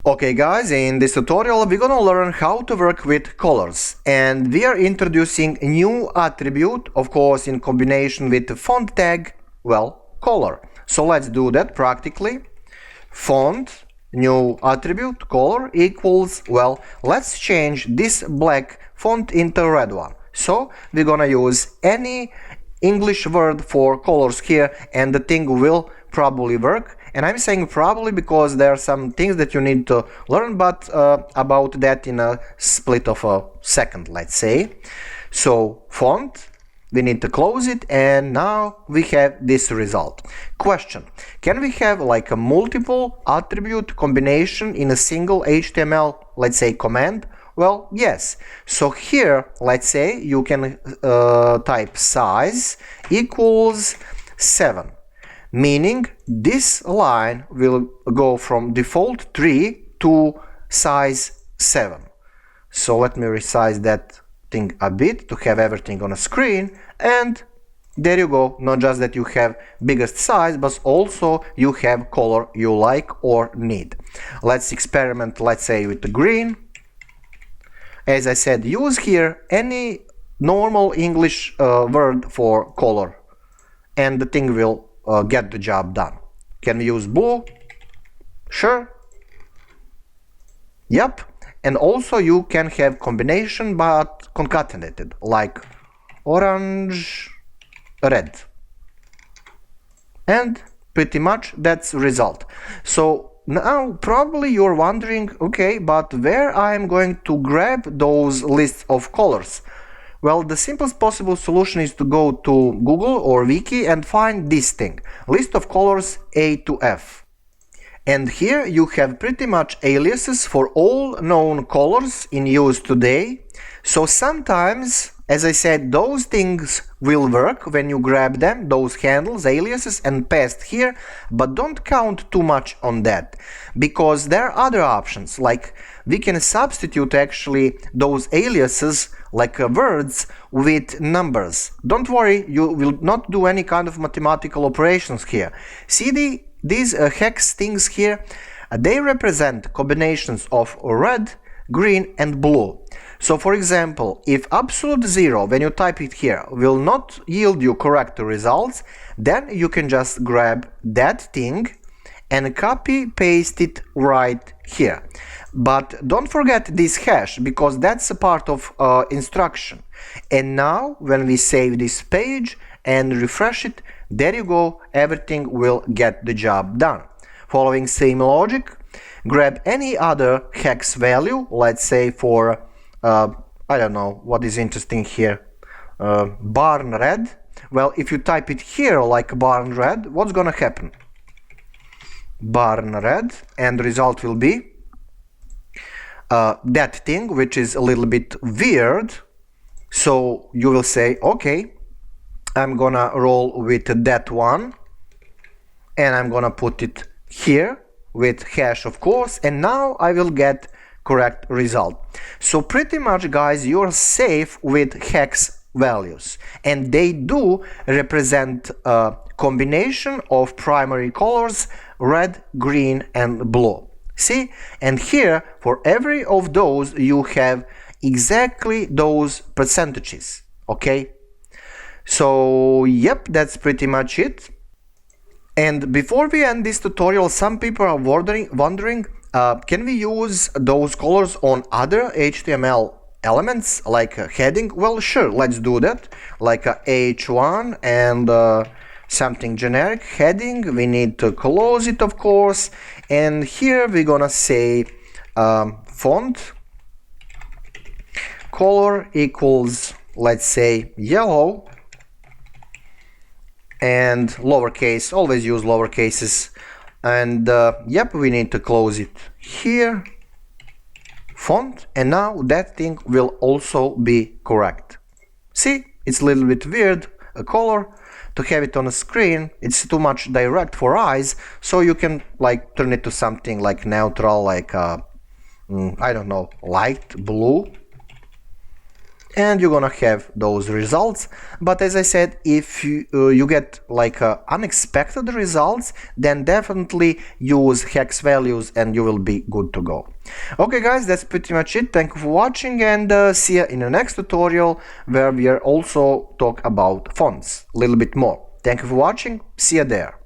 Okay guys, in this tutorial we're gonna learn how to work with colors, and we are introducing a new attribute, of course in combination with the font tag, well, color. So let's do that practically. Font, new attribute, color equals, well, let's change this black font into a red one. So we're gonna use any English word for colors here and the thing will probably work. And I'm saying probably because there are some things that you need to learn, but about that in a split of a second, let's say. So font, we need to close it, and now we have this result. Question: can we have like a multiple attribute combination in a single HTML, let's say, command? Well, yes. So here, let's say you can type size equals 7. Meaning this line will go from default 3 to size 7. So let me resize that thing a bit to have everything on a screen, and there you go. Not just that you have biggest size, but also you have color you like or need. Let's experiment, let's say, with the green. As I said, use here any normal English word for color and the thing will get the job done. Can we use blue? Sure. Yep. And also you can have combination but concatenated, like orange, red. And pretty much that's result. So now probably you're wondering, okay, but where I'm going to grab those lists of colors? Well, the simplest possible solution is to go to Google or Wiki and find this thing, list of colors A to F. And here you have pretty much aliases for all known colors in use today. So sometimes, as I said, those things will work when you grab them, those handles, aliases, and paste here, but don't count too much on that, because there are other options, like we can substitute actually those aliases like words with numbers. Don't worry, you will not do any kind of mathematical operations here. See these hex things here? They represent combinations of red, green and blue. So for example, if absolute 0 when you type it here will not yield you correct results, then you can just grab that thing and copy paste it right here. But don't forget this hash, because that's a part of instruction. And now when we save this page and refresh it, there you go, everything will get the job done. Following same logic, grab any other hex value, let's say for I don't know what is interesting here, barn red. Well, if you type it here like barn red, what's gonna happen? Barn red, and the result will be that thing, which is a little bit weird. So you will say, okay, I'm gonna roll with that one, and I'm gonna put it here with hash, of course, and now I will get correct result. So pretty much, guys, you're safe with hex values, and they do represent a combination of primary colors red, green and blue. See? And here for every of those you have exactly those percentages. Okay? So yep, that's pretty much it. And before we end this tutorial, some people are wondering, can we use those colors on other HTML elements like a heading? Well, sure, let's do that. Like a H1 and something generic heading. We need to close it, of course. And here we're gonna say font color equals, let's say, yellow. And lowercase, always use lower cases. And yep, we need to close it here, font, and now that thing will also be correct. See, it's a little bit weird, a color, to have it on a screen, it's too much direct for eyes, so you can like turn it to something like neutral, like I don't know, light blue, and you're gonna have those results. But as I said, if you get like unexpected results, then definitely use hex values and you will be good to go. Okay guys, that's pretty much it. Thank you for watching, and see you in the next tutorial where we are also talk about fonts a little bit more. Thank you for watching. See you there.